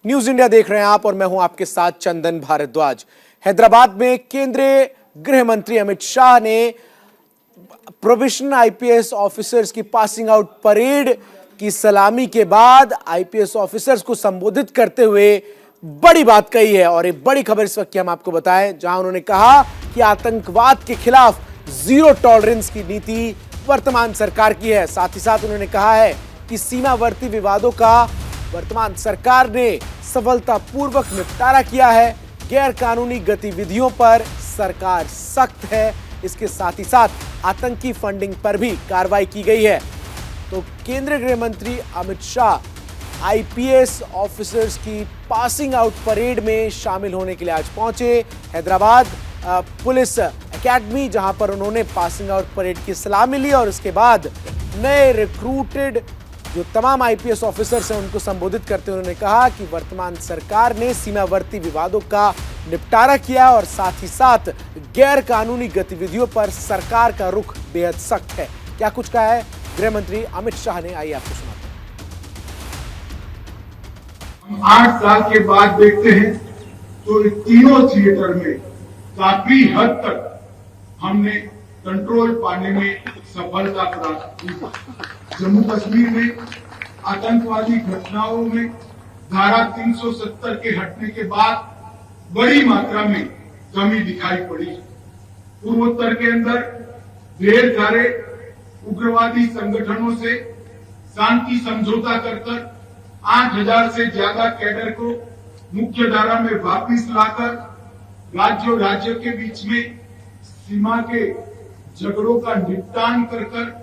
News India देख रहे हैं आप और मैं हूं आपके साथ चंदन भारद्वाज। हैदराबाद में केंद्रीय गृह मंत्री अमित शाह ने प्रोबेशनर आईपीएस ऑफिसर्स की पासिंग आउट परेड की सलामी के बाद आईपीएस ऑफिसर्स को संबोधित करते हुए बड़ी बात कही है। और एक बड़ी खबर इस वक्त की हम आपको बताएं, जहां उन्होंने कहा कि आतंकवाद के खिलाफ जीरो टॉलरेंस की नीति वर्तमान सरकार की है। साथ ही साथ उन्होंने कहा है कि सीमावर्ती विवादों का वर्तमान सरकार ने सफलतापूर्वक निपटारा किया है। गैर कानूनी गतिविधियों पर सरकार सख्त है। इसके साथ ही साथ आतंकी फंडिंग पर भी कार्रवाई की गई है। तो केंद्रीय गृह मंत्री अमित शाह आईपीएस ऑफिसर्स की पासिंग आउट परेड में शामिल होने के लिए आज पहुंचे हैदराबाद पुलिस एकेडमी, जहां पर उन्होंने पासिंग आउट परेड की सलामी ली और उसके बाद नए रिक्रूटेड जो तमाम आईपीएस ऑफिसर्स हैं उनको संबोधित करते हुए उन्होंने कहा कि वर्तमान सरकार ने सीमावर्ती विवादों का निपटारा किया और साथ ही साथ गैर कानूनी गतिविधियों पर सरकार का रुख बेहद सख्त है। क्या कुछ कहा है गृह मंत्री अमित शाह ने, आइए आपको सुनाते हैं। हम 8 साल के बाद देखते हैं तो तीनों थिएटर में काफी हद तक हमने कंट्रोल पाने में सफलता प्राप्त की। जम्मू कश्मीर में आतंकवादी घटनाओं में धारा 370 के हटने के बाद बड़ी मात्रा में कमी दिखाई पड़ी। पूर्वोत्तर के अंदर ढेर सारे उग्रवादी संगठनों से शांति समझौता कर 8000 से ज्यादा कैडर को मुख्य धारा में वापस लाकर राज्य के बीच में सीमा के झगड़ों का निपटान कर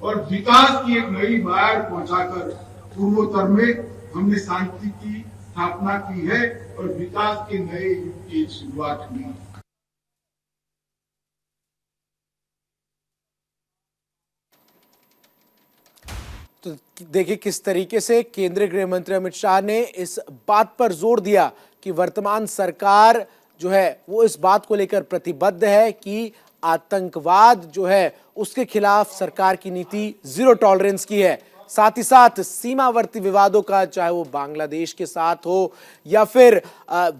और विकास की एक नई बार पहुंचाकर पूर्वोत्तर में हमने शांति की स्थापना की है और विकास के नए युग की शुरुआत हुई। तो देखिए किस तरीके से केंद्रीय गृह मंत्री अमित शाह ने इस बात पर जोर दिया कि वर्तमान सरकार जो है वो इस बात को लेकर प्रतिबद्ध है कि आतंकवाद जो है उसके खिलाफ सरकार की नीति जीरो टॉलरेंस की है। साथ ही साथ सीमावर्ती विवादों का, चाहे वो बांग्लादेश के साथ हो या फिर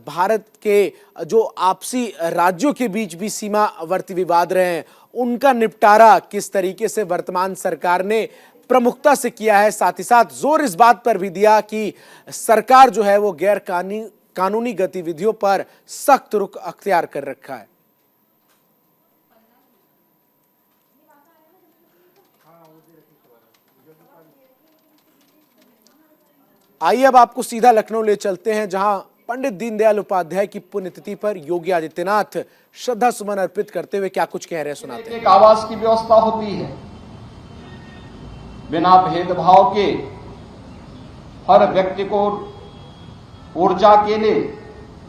भारत के जो आपसी राज्यों के बीच भी सीमावर्ती विवाद रहे हैं, उनका निपटारा किस तरीके से वर्तमान सरकार ने प्रमुखता से किया है। साथ ही साथ जोर इस बात पर भी दिया कि सरकार जो है वो गैर कानूनी गतिविधियों पर सख्त रुख अख्तियार कर रखा है। आइए अब आपको सीधा लखनऊ ले चलते हैं, जहां पंडित दीनदयाल उपाध्याय की पुण्यतिथि पर योगी आदित्यनाथ श्रद्धा सुमन अर्पित करते हुए क्या कुछ कह रहे हैं, सुनाते हैं। एक आवास की व्यवस्था होती है, बिना भेदभाव के हर व्यक्ति को ऊर्जा के लिए,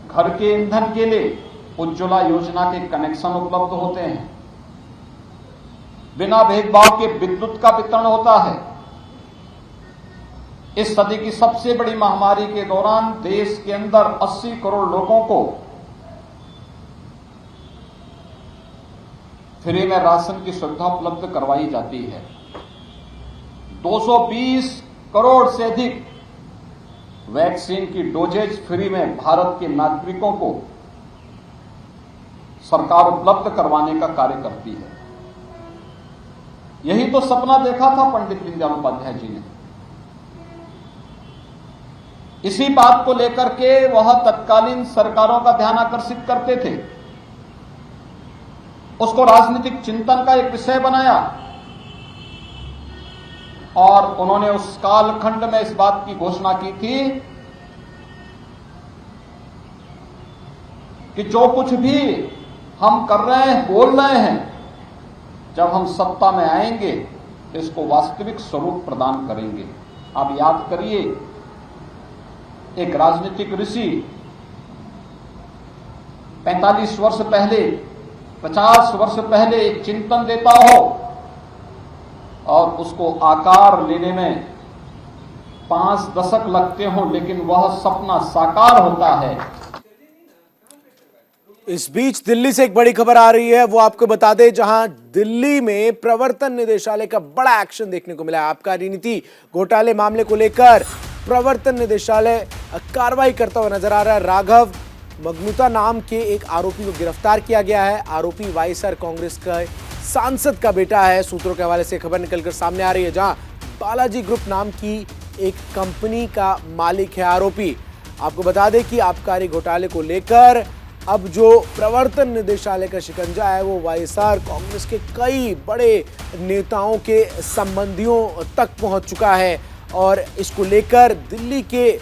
घर के ईंधन के लिए उज्ज्वला योजना के कनेक्शन उपलब्ध होते हैं। बिना भेदभाव के विद्युत का वितरण होता है। इस सदी की सबसे बड़ी महामारी के दौरान देश के अंदर 80 करोड़ लोगों को फ्री में राशन की सुविधा उपलब्ध करवाई जाती है। 220 करोड़ से अधिक वैक्सीन की डोजेज फ्री में भारत के नागरिकों को सरकार उपलब्ध करवाने का कार्य करती है। यही तो सपना देखा था पंडित दीनदयाल उपाध्याय जी ने। इसी बात को लेकर के वह तत्कालीन सरकारों का ध्यान आकर्षित करते थे, उसको राजनीतिक चिंतन का एक विषय बनाया और उन्होंने उस कालखंड में इस बात की घोषणा की थी कि जो कुछ भी हम कर रहे हैं, बोल रहे हैं, जब हम सत्ता में आएंगे इसको वास्तविक स्वरूप प्रदान करेंगे। आप याद करिए, एक राजनीतिक ऋषि 45 वर्ष पहले, 50 वर्ष पहले एक चिंतन देता हो और उसको आकार लेने में 5 दशक लगते हो, लेकिन वह सपना साकार होता है। इस बीच दिल्ली से एक बड़ी खबर आ रही है, वो आपको बता दें, जहां दिल्ली में प्रवर्तन निदेशालय का बड़ा एक्शन देखने को मिला है। आबकारी नीति घोटाले मामले को लेकर प्रवर्तन निदेशालय कार्रवाई करता हुआ नजर आ रहा है। राघव मगनुता नाम के एक आरोपी को गिरफ्तार किया गया है। आरोपी वाईएसआर कांग्रेस का सांसद का बेटा है। सूत्रों के हवाले से खबर निकलकर सामने आ रही है, जहां बालाजी ग्रुप नाम की एक कंपनी का मालिक है आरोपी। आपको बता दें कि आबकारी घोटाले को लेकर अब जो प्रवर्तन निदेशालय का शिकंजा है वो वाईएसआर कांग्रेस के कई बड़े नेताओं के संबंधियों तक पहुंच चुका है और इसको लेकर दिल्ली के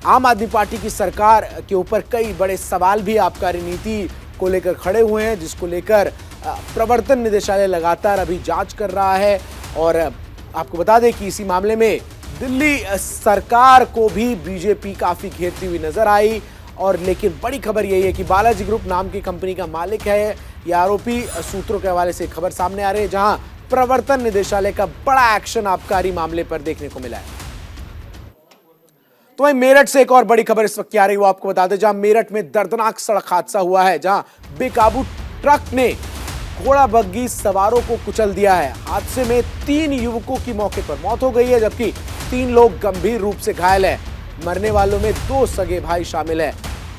आम आदमी पार्टी की सरकार के ऊपर कई बड़े सवाल भी आबकारी नीति को लेकर खड़े हुए हैं, जिसको लेकर प्रवर्तन निदेशालय लगातार अभी जांच कर रहा है। और आपको बता दें कि इसी मामले में दिल्ली सरकार को भी बीजेपी काफी घेरती हुई नजर आई। और लेकिन बड़ी खबर यही है कि बालाजी ग्रुप नाम की कंपनी का मालिक है यह आरोपी। सूत्रों के हवाले से खबर सामने आ रही है, जहां प्रवर्तन निदेशालय का बड़ा एक्शन आबकारी मामले पर देखने को मिला है। तो वहीं मेरठ से एक और बड़ी खबर इस वक्त आ रही है, वो आपको बता दें, जहां मेरठ में दर्दनाक सड़क हादसा हुआ है, जहां बेकाबू ट्रक ने घोड़ा बग्गी सवारों को कुचल दिया है। हादसे में 3 युवकों की मौके पर मौत हो गई है, जबकि 3 लोग गंभीर रूप से घायल हैं। मरने वालों में 2 सगे भाई शामिल हैं।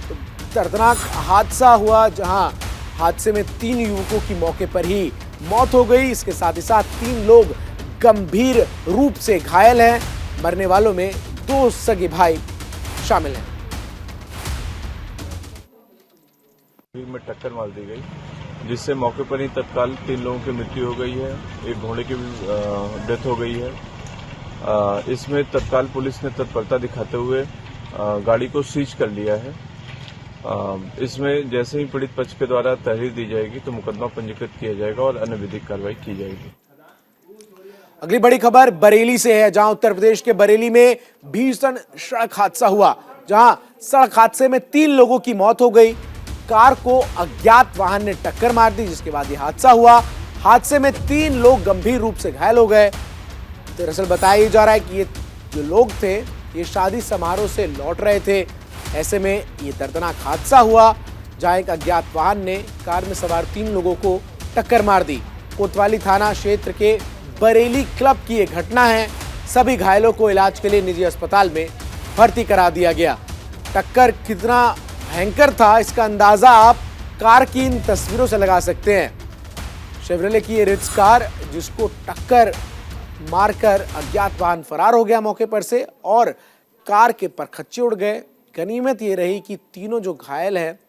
तो दर्दनाक हादसा हुआ, जहां हादसे में 3 युवकों की मौके पर ही मौत हो गई। इसके साथ ही साथ 3 लोग गंभीर रूप से घायल हैं। मरने वालों में 2 सगे भाई शामिल हैं। में टक्कर मार दी गई, जिससे मौके पर ही तत्काल 3 लोगों की मृत्यु हो गई है, एक घोड़े की भी डेथ हो गई है। इसमें तत्काल पुलिस ने तत्परता दिखाते हुए गाड़ी को सीज कर लिया है। इसमें जैसे ही पीड़ित पक्ष के द्वारा तहरीर दी जाएगी तो मुकदमा पंजीकृत किया जाएगा और अन्य विधिक कार्रवाई की जाएगी। अगली बड़ी खबर बरेली से है, जहां उत्तर प्रदेश के बरेली में भीषण सड़क हादसा हुआ, जहां सड़क हादसे में 3 लोगों की मौत हो गई। कार को अज्ञात वाहन ने टक्कर मार दी, जिसके बाद यह हादसा हुआ। हादसे में 3 लोग गंभीर रूप से घायल हो गए। दरअसल बताया जा रहा है कि ये जो लोग थे ये शादी समारोह से लौट रहे थे। ऐसे में ये दर्दनाक हादसा हुआ, जहां एक अज्ञात वाहन ने कार में सवार 3 लोगों को टक्कर मार दी। कोतवाली थाना क्षेत्र के बरेली क्लब की यह घटना है। सभी घायलों को इलाज के लिए निजी अस्पताल में भर्ती करा दिया गया। टक्कर कितना भयंकर था इसका अंदाजा आप कार की इन तस्वीरों से लगा सकते हैं। शेवरले की ये रिट्ज कार, जिसको टक्कर मारकर अज्ञात वाहन फरार हो गया मौके पर से और कार के परखच्चे उड़ गए। गनीमत ये रही कि तीनों जो घायल हैं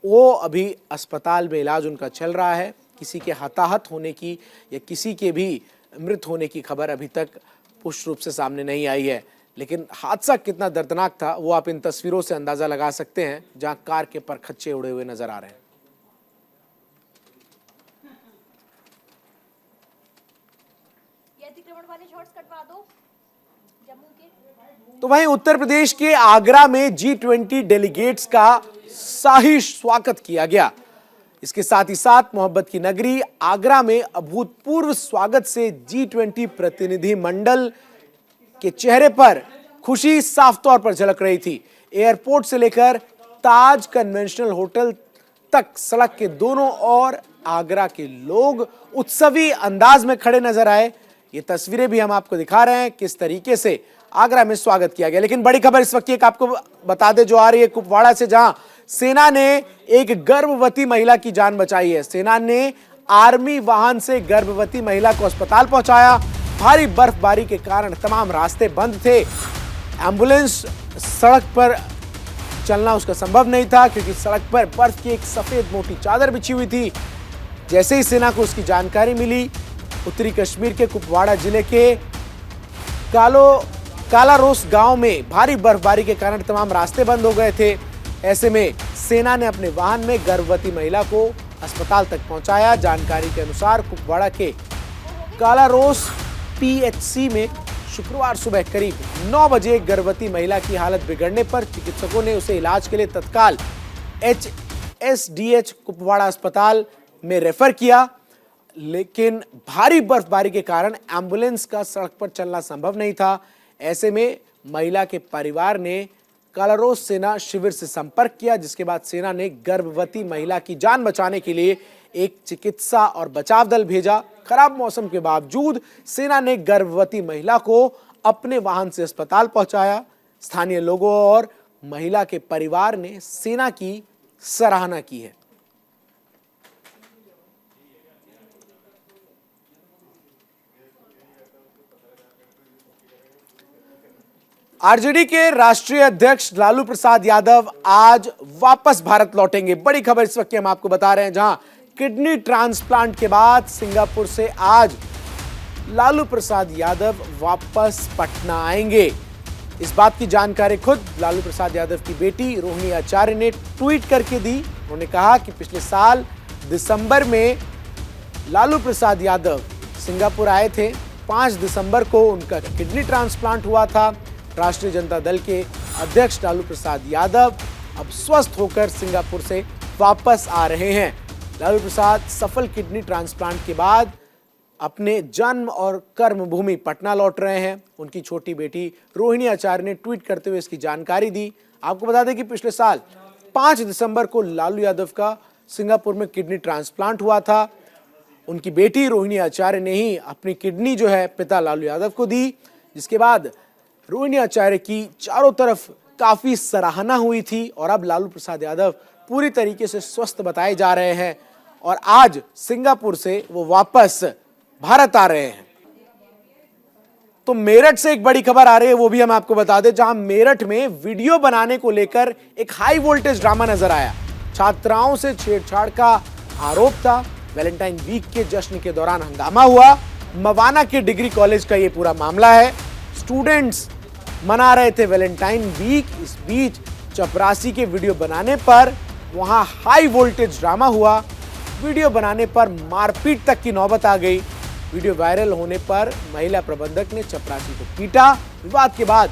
वो अभी अस्पताल में इलाज उनका चल रहा है। किसी के हताहत होने की या किसी के भी मृत होने की खबर अभी तक पुष्ट रूप से सामने नहीं आई है, लेकिन हादसा कितना दर्दनाक था वो आप इन तस्वीरों से अंदाजा लगा सकते हैं, जहां कार के परखच्चे उड़े हुए नजर आ रहे हैं। वाले शॉट्स कटवा दो जम्मू के। तो वहीं उत्तर प्रदेश के आगरा में G20 डेलीगेट्स का शाही स्वागत किया गया। इसके साथ ही साथ मोहब्बत की नगरी आगरा में अभूतपूर्व स्वागत से G20 प्रतिनिधि मंडल के चेहरे पर खुशी साफ तौर पर झलक रही थी। एयरपोर्ट से लेकर ताज कन्वेंशनल होटल तक सड़क के दोनों ओर आगरा के लोग उत्सवी अंदाज में खड़े नजर आए। ये तस्वीरें भी हम आपको दिखा रहे हैं किस तरीके से आगरा में स्वागत किया गया। लेकिन बड़ी खबर इस वक्त एक आपको बता दे जो आ रही है कुपवाड़ा से, जहां सेना ने एक गर्भवती महिला की जान बचाई है। सेना ने आर्मी वाहन से गर्भवती महिला को अस्पताल पहुंचाया। भारी बर्फबारी के कारण तमाम रास्ते बंद थे। एम्बुलेंस सड़क पर चलना उसका संभव नहीं था, क्योंकि सड़क पर बर्फ की एक सफेद मोटी चादर बिछी हुई थी। जैसे ही सेना को उसकी जानकारी मिली, उत्तरी कश्मीर के कुपवाड़ा जिले के कालारोस गांव में भारी बर्फबारी के कारण तमाम रास्ते बंद हो गए थे। ऐसे में सेना ने अपने वाहन में गर्भवती महिला को अस्पताल तक पहुंचाया। जानकारी के अनुसार कुपवाड़ा के कालारोस PHC में शुक्रवार सुबह करीब 9 बजे गर्भवती महिला की हालत बिगड़ने पर चिकित्सकों ने उसे इलाज के लिए तत्काल HSDH कुपवाड़ा अस्पताल में रेफर किया। लेकिन भारी बर्फबारी के कारण एम्बुलेंस का सड़क पर चलना संभव नहीं था। ऐसे में महिला के परिवार ने कालारोस सेना शिविर से संपर्क किया, जिसके बाद सेना ने गर्भवती महिला की जान बचाने के लिए एक चिकित्सा और बचाव दल भेजा। खराब मौसम के बावजूद सेना ने गर्भवती महिला को अपने वाहन से अस्पताल पहुंचाया। स्थानीय लोगों और महिला के परिवार ने सेना की सराहना की है। आरजेडी के राष्ट्रीय अध्यक्ष लालू प्रसाद यादव आज वापस भारत लौटेंगे। बड़ी खबर इस वक्त की हम आपको बता रहे हैं, जहां किडनी ट्रांसप्लांट के बाद सिंगापुर से आज लालू प्रसाद यादव वापस पटना आएंगे। इस बात की जानकारी खुद लालू प्रसाद यादव की बेटी रोहिणी आचार्य ने ट्वीट करके दी। उन्होंने कहा कि पिछले साल दिसंबर में लालू प्रसाद यादव सिंगापुर आए थे। 5 दिसंबर को उनका किडनी ट्रांसप्लांट हुआ था। राष्ट्रीय जनता दल के अध्यक्ष लालू प्रसाद यादव अब स्वस्थ होकर सिंगापुर से वापस आ रहे हैं। लालू प्रसाद सफल किडनी ट्रांसप्लांट के बाद अपने जन्म और कर्म भूमि पटना लौट रहे हैं। उनकी छोटी बेटी रोहिणी आचार्य ने ट्वीट करते हुए इसकी जानकारी दी। आपको बता दें कि पिछले साल 5 दिसंबर को लालू यादव का सिंगापुर में किडनी ट्रांसप्लांट हुआ था। उनकी बेटी रोहिणी आचार्य ने ही अपनी किडनी जो है पिता लालू यादव को दी, जिसके बाद रोहिणी आचार्य की चारों तरफ काफी सराहना हुई थी और अब लालू प्रसाद यादव पूरी तरीके से स्वस्थ बताए जा रहे हैं और आज सिंगापुर से वो वापस भारत आ रहे हैं। तो मेरठ से एक बड़ी खबर आ रही है, वो भी हम आपको बता दें, जहां मेरठ में वीडियो बनाने को लेकर एक हाई वोल्टेज ड्रामा नजर आया। छात्राओं से छेड़छाड़ का आरोप था। वैलेंटाइन वीक के जश्न के दौरान हंगामा हुआ। मवाना के डिग्री कॉलेज का यह पूरा मामला है। स्टूडेंट्स मना रहे थे वैलेंटाइन वीक। इस बीच चपरासी के वीडियो बनाने पर वहां हाई वोल्टेज ड्रामा हुआ। वीडियो बनाने पर मारपीट तक की नौबत आ गई। वीडियो वायरल होने पर महिला प्रबंधक ने चपरासी को पीटा। विवाद के बाद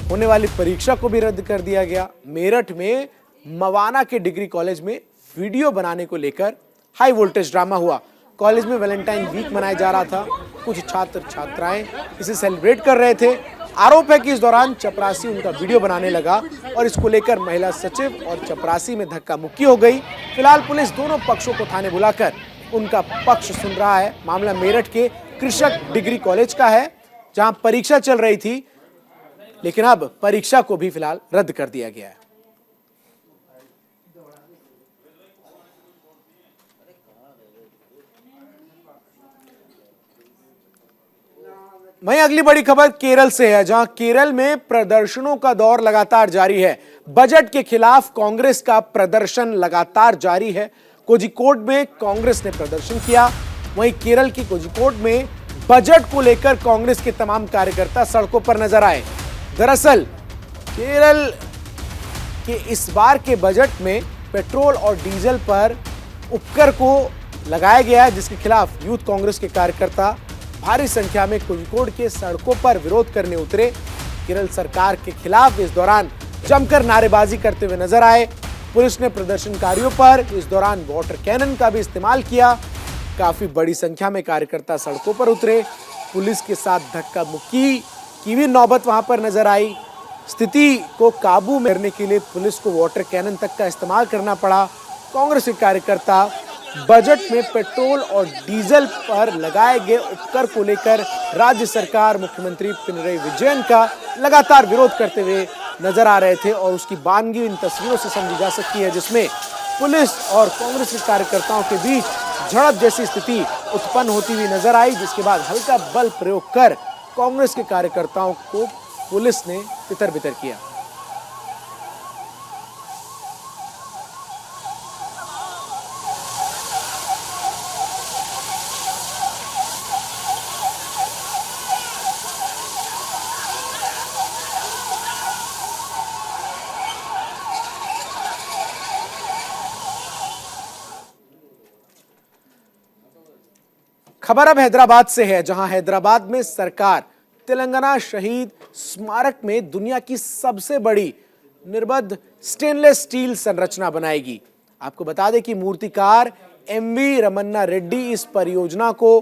होने वाली परीक्षा को भी रद्द कर दिया गया। मेरठ में मवाना के डिग्री कॉलेज में वीडियो बनाने को लेकर हाई वोल्टेज ड्रामा हुआ। कॉलेज में वैलेंटाइन वीक मनाया जा रहा था। कुछ छात्र छात्राएं इसे सेलिब्रेट कर रहे थे। आरोप है कि इस दौरान चपरासी उनका वीडियो बनाने लगा और इसको लेकर महिला सचिव और चपरासी में धक्का मुक्की हो गई। फिलहाल पुलिस दोनों पक्षों को थाने बुलाकर उनका पक्ष सुन रहा है। मामला मेरठ के कृषक डिग्री कॉलेज का है, जहां परीक्षा चल रही थी, लेकिन अब परीक्षा को भी फिलहाल रद्द कर दिया गया है। वहीं अगली बड़ी खबर केरल से है, जहां केरल में प्रदर्शनों का दौर लगातार जारी है। बजट के खिलाफ कांग्रेस का प्रदर्शन लगातार जारी है। कोझिकोड में कांग्रेस ने प्रदर्शन किया। वहीं केरल की कोझिकोड में बजट को लेकर कांग्रेस के तमाम कार्यकर्ता सड़कों पर नजर आए। दरअसल केरल के इस बार के बजट में पेट्रोल और डीजल पर उपकर को लगाया गया है, जिसके खिलाफ यूथ कांग्रेस के कार्यकर्ता भारी संख्या में कोझिकोड के सड़कों पर विरोध करने उतरे। केरल सरकार के खिलाफ इस दौरान जमकर नारेबाजी करते हुए नजर आए। पुलिस ने प्रदर्शनकारियों पर इस दौरान वाटर कैनन का भी इस्तेमाल किया। काफी बड़ी संख्या में कार्यकर्ता सड़कों पर उतरे। पुलिस के साथ धक्का मुक्की की भी नौबत वहां पर नजर आई। स्थिति को काबू में करने के लिए पुलिस को वाटर कैनन तक का इस्तेमाल करना पड़ा। कांग्रेस के कार्यकर्ता बजट में पेट्रोल और डीजल पर लगाए गए उपकर को लेकर राज्य सरकार, मुख्यमंत्री पिनरई विजयन का लगातार विरोध करते हुए नजर आ रहे थे और उसकी बानगी इन तस्वीरों से समझी जा सकती है, जिसमें पुलिस और कांग्रेस के कार्यकर्ताओं के बीच झड़प जैसी स्थिति उत्पन्न होती हुई नजर आई, जिसके बाद हल्का बल प्रयोग कर कांग्रेस के कार्यकर्ताओं को पुलिस ने तितर-बितर किया। खबर अब हैदराबाद से है, जहां हैदराबाद में सरकार तेलंगाना शहीद स्मारक में दुनिया की सबसे बड़ी निर्बाध स्टेनलेस स्टील संरचना बनाएगी। आपको बता दें कि मूर्तिकार एमवी रमन्ना रेड्डी इस परियोजना को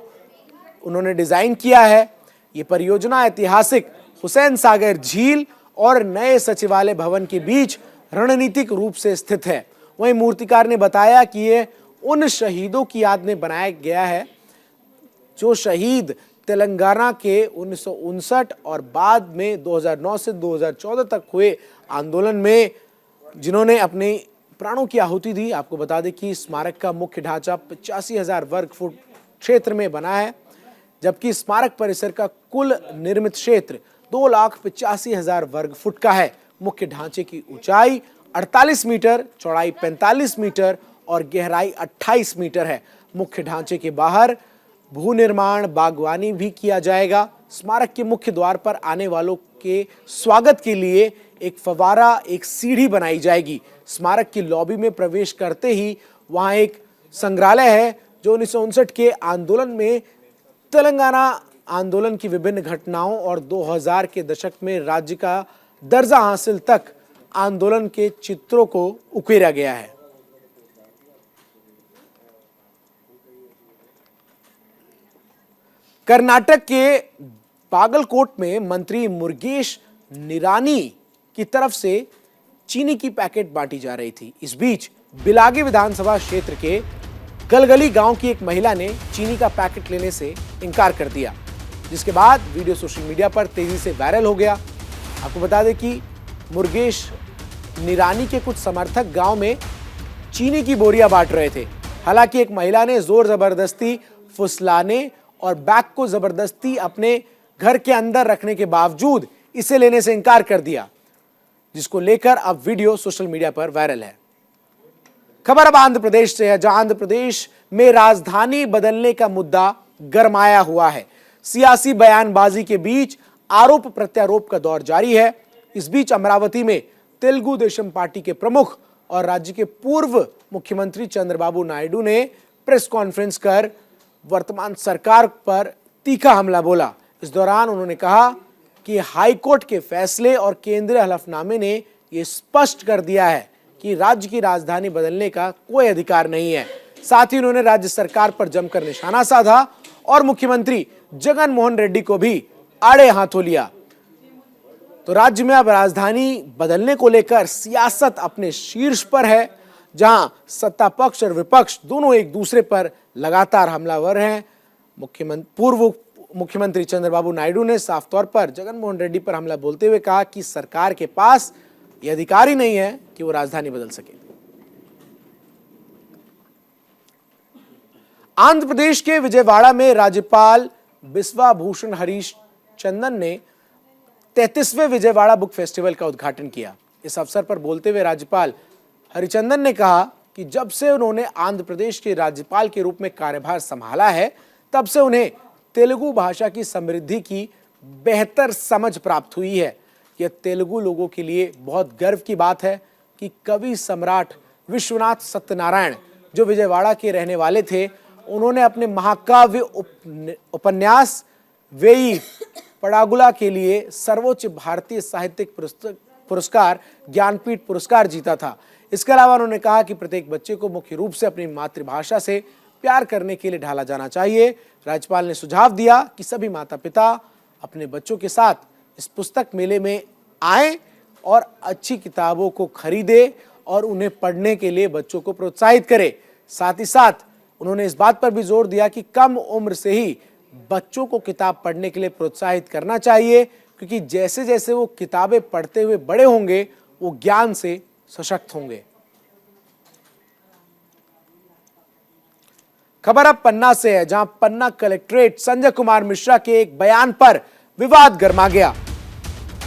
उन्होंने डिजाइन किया है। यह परियोजना ऐतिहासिक हुसैन सागर झील और नए सचिवालय भवन के बीच रणनीतिक रूप से स्थित है। वहीं मूर्तिकार ने बताया कि यह उन शहीदों की याद में बनाया गया है जो शहीद तेलंगाना के 1959 और बाद में 2009 से 2014 तक हुए आंदोलन में जिन्होंने अपने प्राणों की आहुति दी। आपको बता दें कि स्मारक का मुख्य ढांचा 85,000 वर्ग फुट क्षेत्र में बना है, जबकि स्मारक परिसर का कुल निर्मित क्षेत्र 2,85,000 वर्ग फुट का है। मुख्य ढांचे की ऊंचाई 48 मीटर, चौड़ाई 45 मीटर और गहराई 28 मीटर है। मुख्य ढांचे के बाहर भू निर्माण, बागवानी भी किया जाएगा। स्मारक के मुख्य द्वार पर आने वालों के स्वागत के लिए एक फव्वारा, एक सीढ़ी बनाई जाएगी। स्मारक की लॉबी में प्रवेश करते ही वहां एक संग्रहालय है जो 1959 के आंदोलन में, तेलंगाना आंदोलन की विभिन्न घटनाओं और 2000 के दशक में राज्य का दर्जा हासिल तक आंदोलन के चित्रों को उकेरा गया है। कर्नाटक के बागलकोट में मंत्री मुरुगेश निरानी की तरफ से चीनी की पैकेट बांटी जा रही थी। इस बीच बिलागी विधानसभा क्षेत्र के गलगली गांव की एक महिला ने चीनी का पैकेट लेने से इनकार कर दिया, जिसके बाद वीडियो सोशल मीडिया पर तेजी से वायरल हो गया। आपको बता दें कि मुरुगेश निरानी के कुछ समर्थक गांव में चीनी की बोरियां बांट रहे थे। हालांकि एक महिला ने जोर जबरदस्ती फुसलाने और बैग को जबरदस्ती अपने घर के अंदर रखने के बावजूद इसे लेने से इनकार कर दिया, जिसको लेकर अब वीडियो सोशल मीडिया पर वायरल है। खबर अब आंध्र प्रदेश से है, जहां आंध्र प्रदेश में राजधानी बदलने का मुद्दा गरमाया हुआ है। सियासी बयानबाजी के बीच आरोप प्रत्यारोप का दौर जारी है। इस बीच अमरावती में तेलुगु देशम पार्टी के प्रमुख और राज्य के पूर्व मुख्यमंत्री चंद्रबाबू नायडू ने प्रेस कॉन्फ्रेंस कर वर्तमान सरकार पर तीखा हमला बोला। इस दौरान उन्होंने कहा कि हाईकोर्ट के फैसले और केंद्रीय हलफनामे ने यह स्पष्ट कर दिया है कि राज्य की राजधानी बदलने का कोई अधिकार नहीं है। साथ ही उन्होंने राज्य सरकार पर जमकर निशाना साधा और मुख्यमंत्री जगन मोहन रेड्डी को भी आड़े हाथों लिया। तो राज्य में अब राजधानी बदलने को लेकर सियासत अपने शीर्ष पर है, जहां सत्ता पक्ष और विपक्ष दोनों एक दूसरे पर लगातार हमलावर हैं। पूर्व मुख्यमंत्री चंद्रबाबू नायडू ने साफ तौर पर जगन मोहन रेड्डी पर हमला बोलते हुए कहा कि सरकार के पास यह अधिकार ही नहीं है कि वो राजधानी बदल सके। आंध्र प्रदेश के विजयवाड़ा में राज्यपाल बिस्वा भूषण हरीश चंदन ने 33वें विजयवाड़ा बुक फेस्टिवल का उद्घाटन किया। इस अवसर पर बोलते हुए राज्यपाल हरिचंदन ने कहा कि जब से उन्होंने आंध्र प्रदेश के राज्यपाल के रूप में कार्यभार संभाला है, तब से उन्हें तेलुगु भाषा की समृद्धि की बेहतर समझ प्राप्त हुई है। यह तेलुगु लोगों के लिए बहुत गर्व की बात है कि कवि सम्राट विश्वनाथ सत्यनारायण, जो विजयवाड़ा के रहने वाले थे, उन्होंने अपने महाकाव्य उपन्यास वेई पड़ागुला के लिए सर्वोच्च भारतीय साहित्यिक पुरस्कार ज्ञानपीठ पुरस्कार जीता था। इसके अलावा उन्होंने कहा कि प्रत्येक बच्चे को मुख्य रूप से अपनी मातृभाषा से प्यार करने के लिए ढाला जाना चाहिए। राज्यपाल ने सुझाव दिया कि सभी माता पिता अपने बच्चों के साथ इस पुस्तक मेले में आएं और अच्छी किताबों को खरीदे और उन्हें पढ़ने के लिए बच्चों को प्रोत्साहित करें। साथ ही साथ उन्होंने इस बात पर भी जोर दिया कि कम उम्र से ही बच्चों को किताब पढ़ने के लिए प्रोत्साहित करना चाहिए, क्योंकि जैसे जैसे वो किताबें पढ़ते हुए बड़े होंगे, वो ज्ञान से सशक्त होंगे। खबर अब पन्ना से है, जहां पन्ना कलेक्ट्रेट संजय कुमार मिश्रा के एक बयान पर विवाद गरमा गया।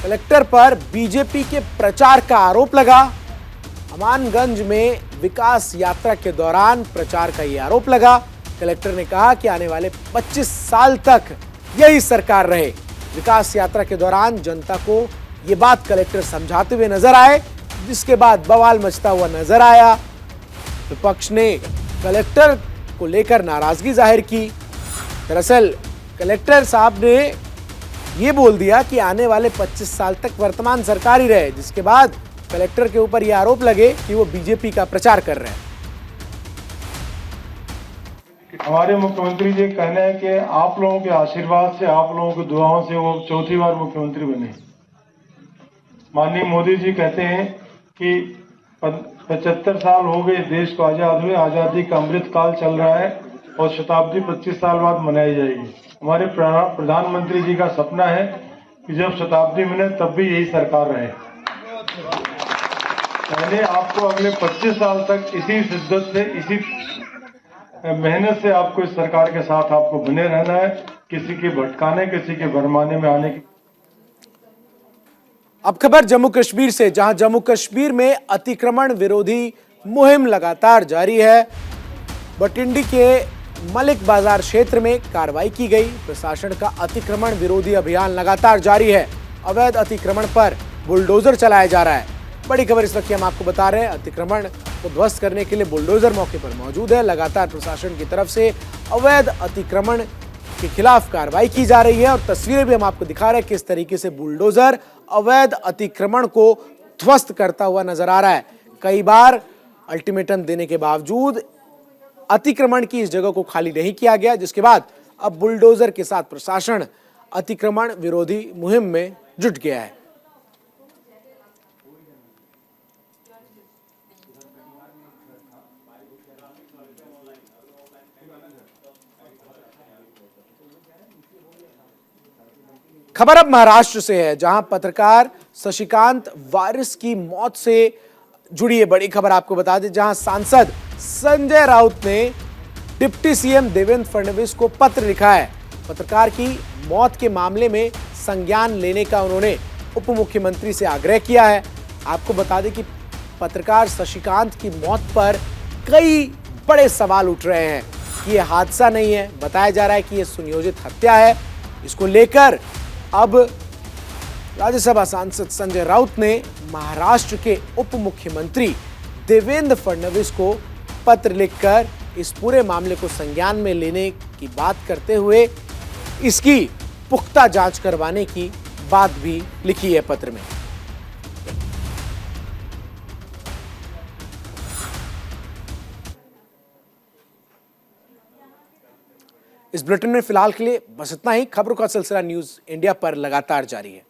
कलेक्टर पर बीजेपी के प्रचार का आरोप लगा। अमानगंज में विकास यात्रा के दौरान प्रचार का यह आरोप लगा। कलेक्टर ने कहा कि आने वाले 25 साल तक यही सरकार रहे। विकास यात्रा के दौरान जनता को यह बात कलेक्टर समझाते हुए नजर आए, जिसके बाद बवाल मचता हुआ नजर आया। विपक्ष ने कलेक्टर को लेकर नाराजगी जाहिर की। दरअसल कलेक्टर साहब ने यह बोल दिया कि आने वाले 25 साल तक वर्तमान सरकार ही रहे, जिसके बाद कलेक्टर के ऊपर यह आरोप लगे कि वो बीजेपी का प्रचार कर रहे हैं। हमारे मुख्यमंत्री जी कहना है कि आप लोगों के आशीर्वाद से, आप लोगों की दुआओं से वो चौथी बार मुख्यमंत्री बने। माननीय मोदी जी कहते हैं कि 75 साल हो गए देश को आजाद हुए, आजादी का अमृत काल चल रहा है और शताब्दी 25 साल बाद मनाई जाएगी। हमारे प्रधानमंत्री जी का सपना है कि जब शताब्दी मिले तब भी यही सरकार रहे। पहले आपको अगले 25 साल तक इसी शिद्दत से, इसी मेहनत से आपको इस सरकार के साथ आपको बने रहना है, किसी के भटकाने, किसी के भरमाने में आने की। अब खबर जम्मू कश्मीर से, जहां जम्मू कश्मीर में अतिक्रमण विरोधी मुहिम लगातार जारी है। बटिंडी के मलिक बाजार क्षेत्र में कार्रवाई की गई। प्रशासन का अतिक्रमण विरोधी अभियान लगातार जारी है। अवैध अतिक्रमण पर बुलडोजर चलाया जा रहा है। बड़ी खबर इस वक्त हम आपको बता रहे हैं, अतिक्रमण को ध्वस्त करने के लिए बुलडोजर मौके पर मौजूद है। लगातार प्रशासन की तरफ से अवैध अतिक्रमण के खिलाफ कार्रवाई की जा रही है और तस्वीरें भी हम आपको दिखा रहे हैं किस तरीके से बुलडोजर अवैध अतिक्रमण को ध्वस्त करता हुआ नजर आ रहा है। कई बार अल्टीमेटम देने के बावजूद अतिक्रमण की इस जगह को खाली नहीं किया गया, जिसके बाद अब बुलडोजर के साथ प्रशासन अतिक्रमण विरोधी मुहिम में जुट गया है। खबर अब महाराष्ट्र से है, जहां पत्रकार शशिकांत वारिस की मौत से जुड़ी है बड़ी खबर आपको बता दें। जहां सांसद संजय राउत ने डिप्टी सीएम देवेंद्र फडणवीस को पत्र लिखा है। पत्रकार की मौत के मामले में संज्ञान लेने का उन्होंने उप मुख्यमंत्री से आग्रह किया है। आपको बता दें कि पत्रकार शशिकांत की मौत पर कई बड़े सवाल उठ रहे हैं कि यह हादसा नहीं है, बताया जा रहा है कि यह सुनियोजित हत्या है। इसको लेकर अब राज्यसभा सांसद संजय राउत ने महाराष्ट्र के उप मुख्यमंत्री देवेंद्र फडणवीस को पत्र लिखकर इस पूरे मामले को संज्ञान में लेने की बात करते हुए इसकी पुख्ता जांच करवाने की बात भी लिखी है पत्र में। इस बुलेटिन में फिलहाल के लिए बस इतना ही। खबरों का सिलसिला न्यूज इंडिया पर लगातार जारी है।